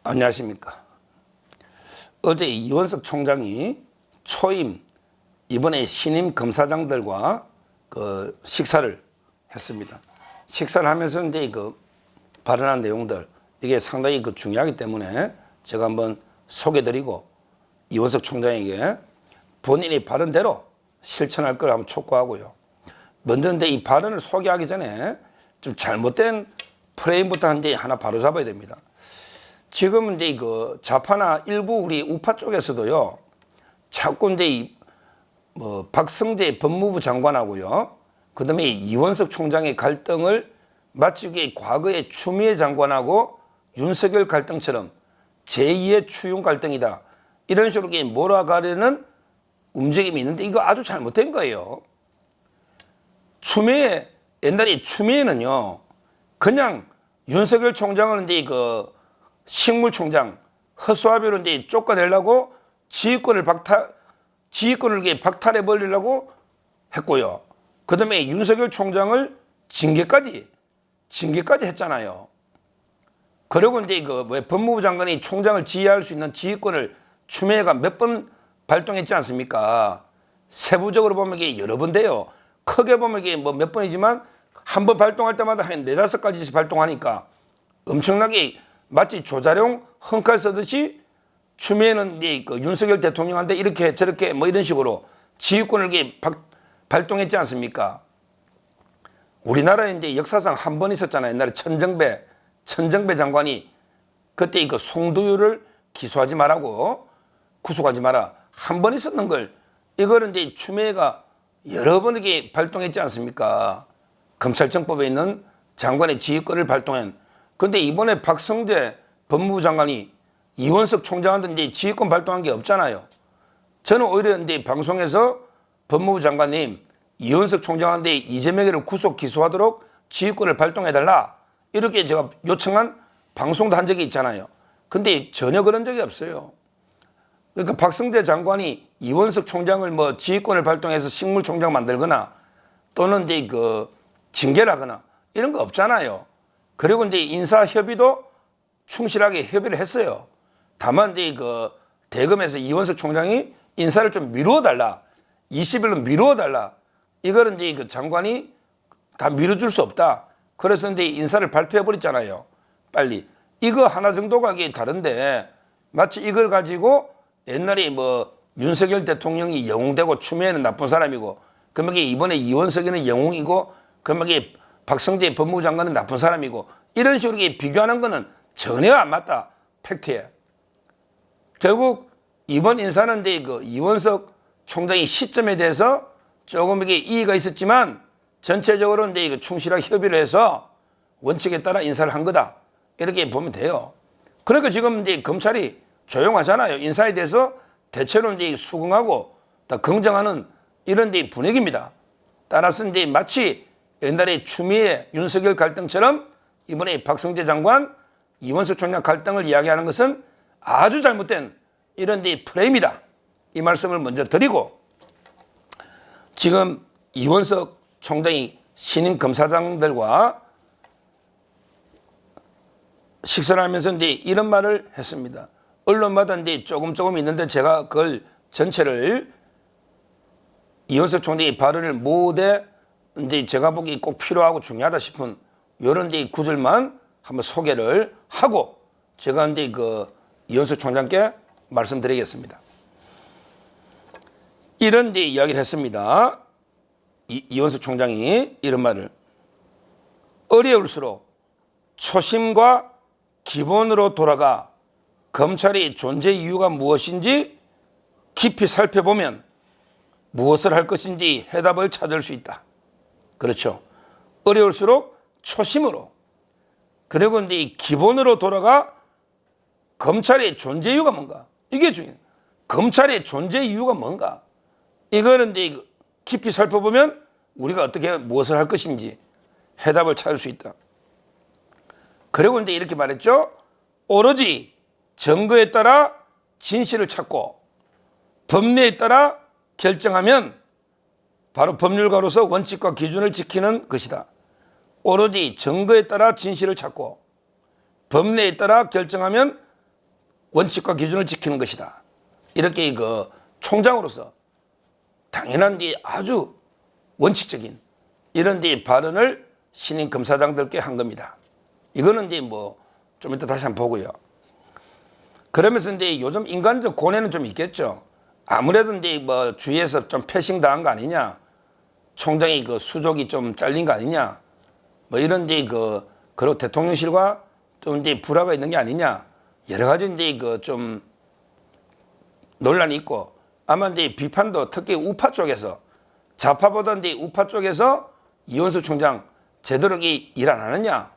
안녕하십니까. 어제 이원석 총장이 초임 이번에 신임 검사장들과 그 식사를 했습니다. 식사를 하면서 이제 그 발언한 내용들 이게 상당히 그 중요하기 때문에 제가 한번 소개드리고 이원석 총장에게 본인이 발언대로 실천할 걸 한번 촉구하고요. 먼저 근데 이 발언을 소개하기 전에 좀 잘못된 프레임부터 이제 하나 바로 잡아야 됩니다. 지금 이제 그 좌파나 일부 우리 우파 쪽에서도요, 자꾸 이제 뭐 박성재 법무부 장관하고요, 그 다음에 이원석 총장의 갈등을 마치 이게 과거의 추미애 장관하고 윤석열 갈등처럼 제2의 추윤 갈등이다, 이런 식으로 몰아가려는 움직임이 있는데 이거 아주 잘못된 거예요. 추미애, 옛날에 추미애는요, 그냥 윤석열 총장을 이제 그 식물총장 허수아비로 이제 쫓아내려고 지휘권을 박탈해 버리려고 했고요. 그 다음에 윤석열 총장을 징계까지 했잖아요. 그리고 이제 그 왜 법무부 장관이 총장을 지휘할 수 있는 지휘권을 추미애가 몇 번 발동했지 않습니까? 세부적으로 보면 이게 여러 번 돼요. 크게 보면 이게 뭐 몇 번이지만 한 번 발동할 때마다 한 4-5가지씩 발동하니까 엄청나게 마치 조자룡 헝칼 쓰듯이 추미애는 이제 그 윤석열 대통령한테 이렇게 저렇게 뭐 이런 식으로 지휘권을 이렇게 발동했지 않습니까? 우리나라에 이제 역사상 한 번 있었잖아요. 옛날에 천정배 장관이 그때 그 송두유를 기소하지 말라고, 구속하지 마라, 한 번 있었는 걸 이거를 이제 추미애가 여러 번 이렇게 발동했지 않습니까? 검찰청법에 있는 장관의 지휘권을 발동한. 그런데 이번에 박성재 법무부 장관이 이원석 총장한테 이제 지휘권 발동한 게 없잖아요. 저는 오히려 이제 방송에서 법무부 장관님, 이원석 총장한테 이재명을 구속 기소하도록 지휘권을 발동해달라, 이렇게 제가 요청한 방송도 한 적이 있잖아요. 근데 전혀 그런 적이 없어요. 그러니까 박성재 장관이 이원석 총장을 뭐 지휘권을 발동해서 식물총장 만들거나 또는 이제 그 징계를 하거나 이런 거 없잖아요. 그리고 이제 인사 협의도 충실하게 협의를 했어요. 다만 이제 그 대검에서 이원석 총장이 인사를 좀 미루어 달라, 20일로 미루어 달라, 이거는 이제 그 장관이 다 미뤄줄 수 없다. 그래서 이제 인사를 발표해 버렸잖아요. 빨리. 이거 하나 정도가 이게 다른데 마치 이걸 가지고 옛날에 뭐 윤석열 대통령이 영웅되고 추미애는 나쁜 사람이고, 그러면 이번에 이원석이는 영웅이고, 그러면 박성재 법무부 장관은 나쁜 사람이고, 이런 식으로 비교하는 거는 전혀 안 맞다. 팩트에. 결국 이번 인사는 이제 그 이원석 총장의 시점에 대해서 조금 이게 이의가 있었지만 전체적으로 이제 충실하게 협의를 해서 원칙에 따라 인사를 한 거다, 이렇게 보면 돼요. 그러니까 지금 이제 검찰이 조용하잖아요. 인사에 대해서 대체로 이제 수긍하고 다 긍정하는 이런 데 분위기입니다. 따라서 이제 마치 옛날에 추미애 윤석열 갈등처럼 이번에 박성재 장관 이원석 총장 갈등을 이야기하는 것은 아주 잘못된 이런 데 프레임이다, 이 말씀을 먼저 드리고, 지금 이원석 총장이 신임 검사장들과 식사를 하면서 이제 이런 말을 했습니다. 언론마다 이제 조금 있는데 제가 그걸 전체를 이원석 총장의 발언을 모두 이제 제가 보기 꼭 필요하고 중요하다 싶은 이런 이제 구절만 한번 소개를 하고 제가 이제 그 이원석 총장께 말씀드리겠습니다. 이런 이제 이야기를 했습니다. 이원석 총장이 이런 말을, 어려울수록 초심과 기본으로 돌아가 검찰의 존재 이유가 무엇인지 깊이 살펴보면 무엇을 할 것인지 해답을 찾을 수 있다. 그렇죠. 어려울수록 초심으로, 그리고 이제 기본으로 돌아가 검찰의 존재 이유가 뭔가, 이게 중요해요. 검찰의 존재 이유가 뭔가, 이거는 이제 깊이 살펴보면 우리가 어떻게 무엇을 할 것인지 해답을 찾을 수 있다. 그리고 이제 이렇게 말했죠. 오로지 증거에 따라 진실을 찾고 법리에 따라 결정하면 바로 법률가로서 원칙과 기준을 지키는 것이다. 오로지 증거에 따라 진실을 찾고 법리에 따라 결정하면 원칙과 기준을 지키는 것이다. 이렇게 그 총장으로서 당연한 아주 원칙적인 이런 발언을 신임 검사장들께 한 겁니다. 이거는 뭐 좀 이따 다시 한번 보고요. 그러면서 요즘 인간적 고뇌는 좀 있겠죠. 아무래도 뭐 주위에서 좀 패싱 당한 거 아니냐, 총장이 그 수족이 좀 잘린 거 아니냐, 뭐 이런 그리고 대통령실과 좀 불화가 있는 게 아니냐, 여러 가지 그 좀 논란이 있고, 아마 비판도 특히 우파 쪽에서, 좌파보다 우파 쪽에서 이원수 총장 제대로 일 안 하느냐,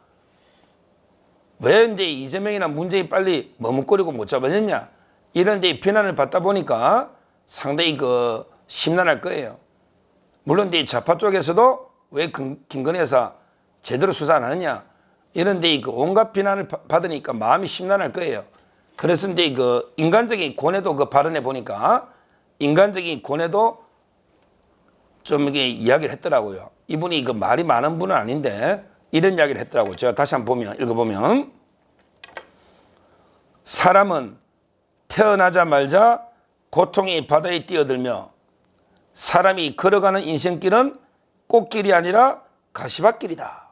왜 이재명이나 문재인이 빨리 머뭇거리고 못 잡아냈냐, 이런 비난을 받다 보니까 상당히 그 심란할 거예요. 물론 좌파 쪽에서도 왜 김건희 여사 제대로 수사 안 하느냐, 이런 그 온갖 비난을 받으니까 마음이 심란할 거예요. 그래서 그 인간적인 고뇌도 그 발언해 보니까 인간적인 고뇌도 좀 이게 이야기를 했더라고요. 이분이 그 말이 많은 분은 아닌데 이런 이야기를 했더라고요. 제가 다시 한번 읽어보면, 사람은 태어나자마자 고통의 바다에 뛰어들며 사람이 걸어가는 인생길은 꽃길이 아니라 가시밭길이다.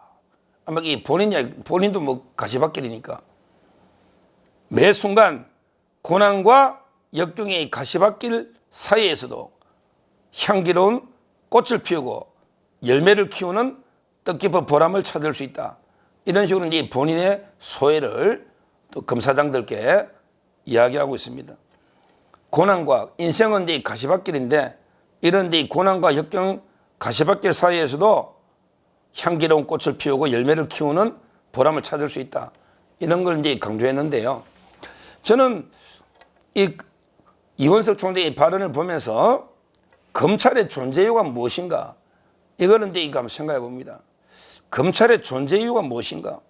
아마 이 본인도 뭐 가시밭길이니까. 매 순간 고난과 역경의 가시밭길 사이에서도 향기로운 꽃을 피우고 열매를 키우는 뜻깊은 보람을 찾을 수 있다. 이런 식으로 이제 본인의 소회를 또 검사장들께 이야기하고 있습니다. 고난과 인생은 이제 가시밭길인데 이런 고난과 역경 가시밭길 사이에서도 향기로운 꽃을 피우고 열매를 키우는 보람을 찾을 수 있다. 이런 걸 이제 강조했는데요. 저는 이원석 총장의 발언을 보면서 검찰의 존재 이유가 무엇인가? 이거는 이제 한번 생각해 봅니다. 검찰의 존재 이유가 무엇인가?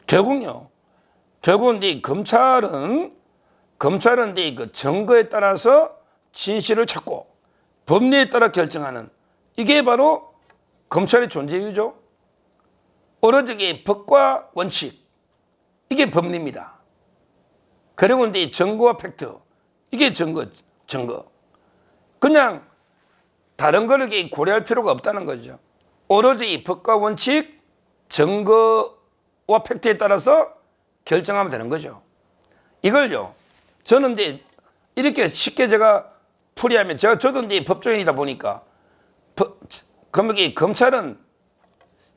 결국은 이제 검찰은 이제 그 증거에 따라서 진실을 찾고 법리에 따라 결정하는, 이게 바로 검찰의 존재 이유죠. 오로지 법과 원칙, 이게 법리입니다. 그리고 이제 증거와 팩트, 이게 증거. 그냥 다른 거를 고려할 필요가 없다는 거죠. 오로지 법과 원칙, 증거와 팩트에 따라서 결정하면 되는 거죠. 이걸요, 저는 이제 이렇게 쉽게 제가 풀이하면, 저도 이제 법조인이다 보니까, 그러면 검찰은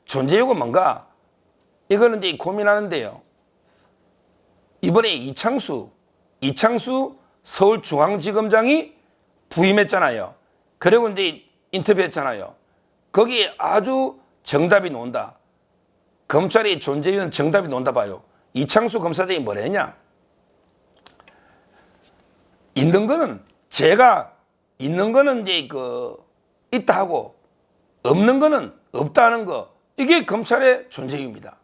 존재 이유가 뭔가? 이거는 이제 고민하는데요. 이번에 이창수 서울중앙지검장이 부임했잖아요. 그리고 이제 인터뷰했잖아요. 거기에 아주 정답이 나온다. 검찰의 존재 이유는 정답이 나온다 봐요. 이창수 검사장이 뭐라 했냐? 제가 있는 거는 이제 있다 하고 없는 거는 없다 하는 거, 이게 검찰의 존재 이유입니다.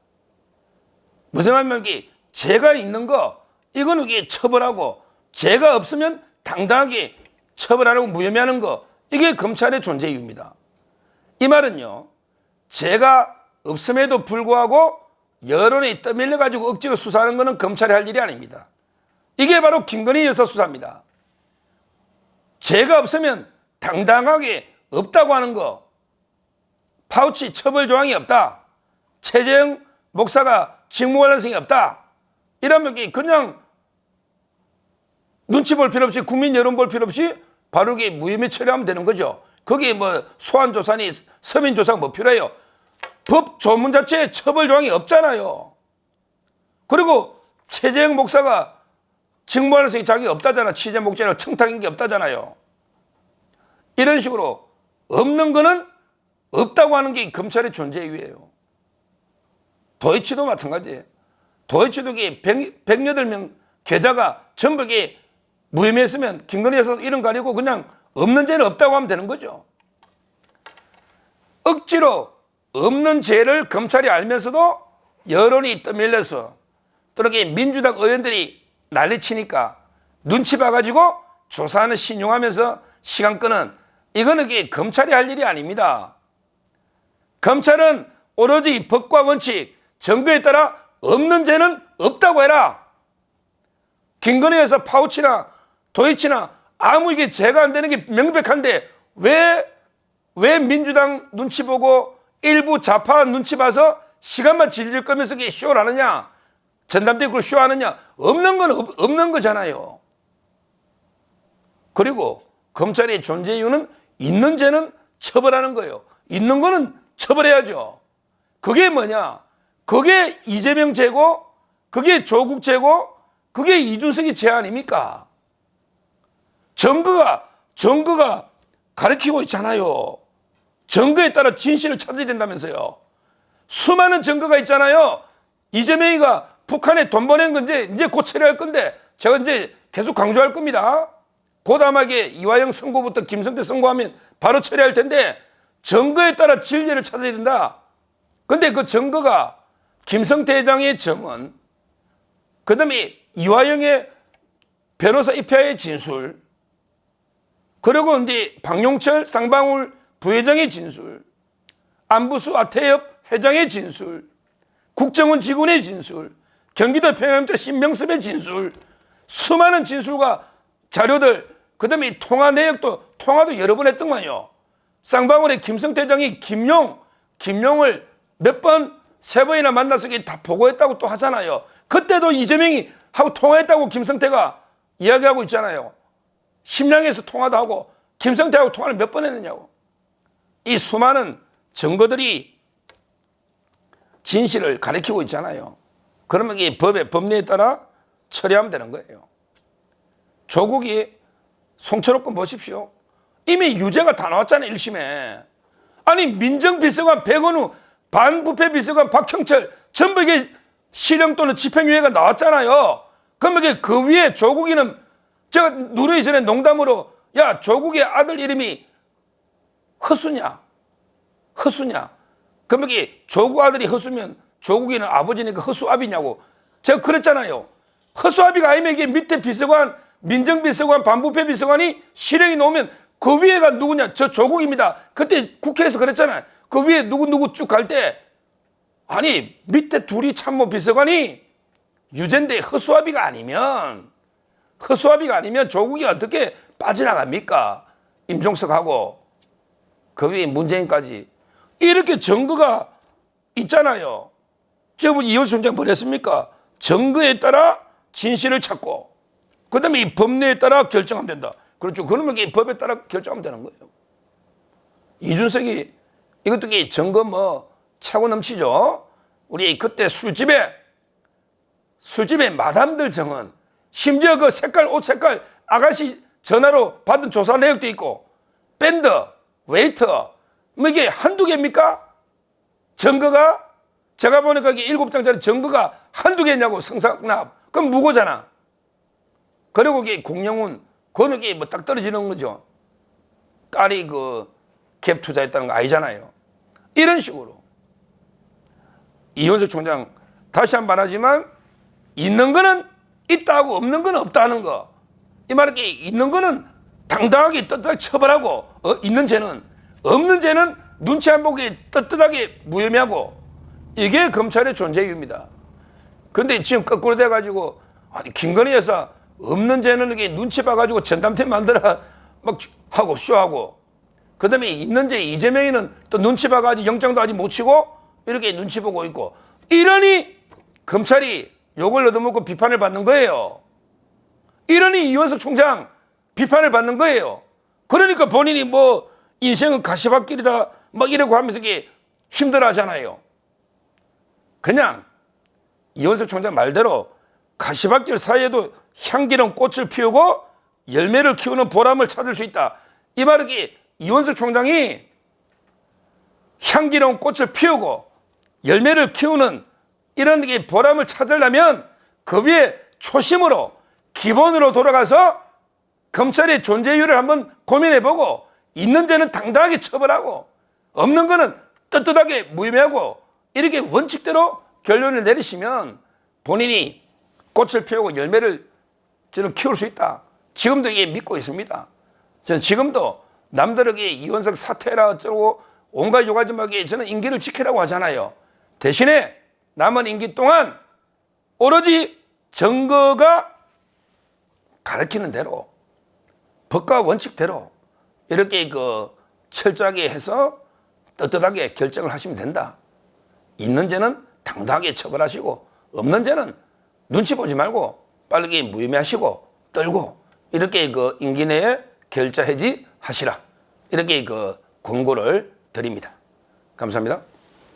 무슨 말이냐면 제가 있는 거, 이거는 처벌하고, 제가 없으면 당당하게 처벌하라고 무혐의하는 거, 이게 검찰의 존재 이유입니다. 이 말은요, 제가 없음에도 불구하고 여론에 떠밀려 가지고 억지로 수사하는 것은 검찰이 할 일이 아닙니다. 이게 바로 김건희 여사 수사입니다. 제가 없으면 당당하게 없다고 하는 거, 파우치 처벌 조항이 없다, 최재형 목사가 직무 관련성이 없다, 이러면 그냥 눈치 볼 필요 없이, 국민 여론 볼 필요 없이 바로 무혐의 처리하면 되는 거죠. 거기에 뭐 소환조사니 서면조사가 뭐 필요해요? 법 조문 자체에 처벌 조항이 없잖아요. 그리고 최재형 목사가 직무 관련성이 자기가 없다잖아. 취재 목적이나 청탁인 게 없다잖아요. 이런 식으로 없는 거는 없다고 하는 게 검찰의 존재 이유예요. 도이치도 마찬가지예요. 도이치도 108명 계좌가 전부 무혐의했으면 김건희 여사 이런 거 아니고 그냥 없는 죄는 없다고 하면 되는 거죠. 억지로 없는 죄를 검찰이 알면서도 여론이 떠밀려서, 또는 민주당 의원들이 난리치니까 눈치 봐가지고 조사하는 신용하면서 시간 끄는, 이거는 검찰이 할 일이 아닙니다. 검찰은 오로지 법과 원칙, 증거에 따라 없는 죄는 없다고 해라. 김건희 여사 파우치나 도이치나 아무 이게 죄가 안 되는 게 명백한데 왜 민주당 눈치 보고 일부 좌파 눈치 봐서 시간만 질질 끌면서 이게 쇼를 하느냐? 전담대로 쇼하느냐? 없는 거잖아요. 그리고 검찰의 존재 이유는 있는 죄는 처벌하는 거예요. 있는 거는 처벌해야죠. 그게 뭐냐? 그게 이재명 죄고, 그게 조국 죄고, 그게 이준석의 죄 아닙니까? 증거가 가리키고 있잖아요. 증거에 따라 진실을 찾아야 된다면서요. 수많은 증거가 있잖아요. 이재명이가 북한에 돈 보낸 건 이제 곧 처리할 건데 제가 이제 계속 강조할 겁니다. 고담하게 이화영 선고부터 김성태 선고하면 바로 처리할 텐데 증거에 따라 진리를 찾아야 된다. 근데 그 증거가 김성태 회장의 증언, 그 다음에 이화영의 변호사 입회의 진술, 그리고 이제 박용철 쌍방울 부회장의 진술, 안부수 아태엽 회장의 진술, 국정원 직원의 진술, 경기도 평양대 신명섭의 진술, 수많은 진술과 자료들, 그 다음에 통화 내역도 통화도 여러 번 했더만요. 쌍방울의 김성태 회장이 김용을 몇 번, 세 번이나 만나서 다 보고했다고 또 하잖아요. 그때도 이재명이 하고 통화했다고 김성태가 이야기하고 있잖아요. 심양에서 통화도 하고 김성태하고 통화를 몇 번 했느냐고. 이 수많은 증거들이 진실을 가리키고 있잖아요. 그러면 이 법리에 따라 처리하면 되는 거예요. 조국이 송철호건 보십시오. 이미 유죄가 다 나왔잖아요. 1심에. 아니 민정비서관 백원우, 반부패 비서관 박형철 전부 이게 실형 또는 집행유예가 나왔잖아요. 그러면 그 위에 조국이는 제가 누르기 전에 농담으로 야 조국의 아들 이름이 허수냐? 그러면 조국 아들이 허수면 조국이는 아버지니까 허수아비냐고 제가 그랬잖아요. 허수아비가 아니면 이게 밑에 비서관, 민정비서관, 반부패 비서관이 실형이 나오면 그 위에가 누구냐? 저 조국입니다. 그때 국회에서 그랬잖아요. 그 위에 누구 쭉 갈 때 아니 밑에 둘이 참모 비서관이 유죄인데 허수아비가 아니면 조국이 어떻게 빠져나갑니까? 임종석하고 그 위에 문재인까지 이렇게 증거가 있잖아요. 지금 이현수 총장 뭘 했습니까? 증거에 따라 진실을 찾고 그 다음에 이 법리에 따라 결정하면 된다. 그렇죠. 그러면 이 법에 따라 결정하면 되는 거예요. 이준석이 이것도 증거 차고 넘치죠. 우리 그때 술집에 마담들 증언, 심지어 그 옷 색깔 아가씨 전화로 받은 조사 내역도 있고 밴드, 웨이터 이게 한두 개입니까? 증거가 제가 보니까 이게 7장짜리 증거가 한두 개냐고. 성상납 그럼 무고잖아. 그리고 이게 공영훈 그거는 이게 딱 떨어지는 거죠. 딸이 갭 투자했다는 거 아니잖아요. 이런 식으로 이현석 총장 다시 한 번 말하지만 있는 거는 있다고 없는 건 없다는 거. 이 말은 있는 거는 당당하게 떳떳하게 처벌하고 있는 죄는 없는 죄는 눈치 안 보게 떳떳하게 무혐의하고 이게 검찰의 존재 이유입니다. 그런데 지금 거꾸로 돼가지고 아니 김건희 여사 없는 죄는 이게 눈치 봐가지고 전담팀 만들어 막 하고 쇼하고 그 다음에 있는 죄 이재명이는 또 눈치 봐가지고 영장도 아직 못 치고 이렇게 눈치 보고 있고 이러니 검찰이 욕을 얻어먹고 비판을 받는 거예요. 이러니 이원석 총장 비판을 받는 거예요. 그러니까 본인이 인생은 가시밭길이다 막 이러고 하면서 이게 힘들어 하잖아요. 그냥 이원석 총장 말대로 가시밭길 사이에도 향기로운 꽃을 피우고 열매를 키우는 보람을 찾을 수 있다. 이 말은 이원석 총장이 향기로운 꽃을 피우고 열매를 키우는 이런 보람을 찾으려면 그 위에 초심으로 기본으로 돌아가서 검찰의 존재 이유를 한번 고민해보고 있는 죄는 당당하게 처벌하고 없는 거는 떳떳하게 무혐의하고 이렇게 원칙대로 결론을 내리시면 본인이 꽃을 피우고 열매를 저는 키울 수 있다. 지금도 이게 믿고 있습니다. 저는 지금도 남들에게 이원석 사퇴라 어쩌고 온갖 요가지막에 저는 임기를 지키라고 하잖아요. 대신에 남은 임기 동안 오로지 증거가 가르치는 대로 법과 원칙대로 이렇게 철저하게 해서 떳떳하게 결정을 하시면 된다. 있는 죄는 당당하게 처벌하시고 없는 죄는 눈치 보지 말고 빠르게 무혐의하시고 떨고 이렇게 임기 내에 결자 해지하시라. 이렇게 권고를 드립니다. 감사합니다.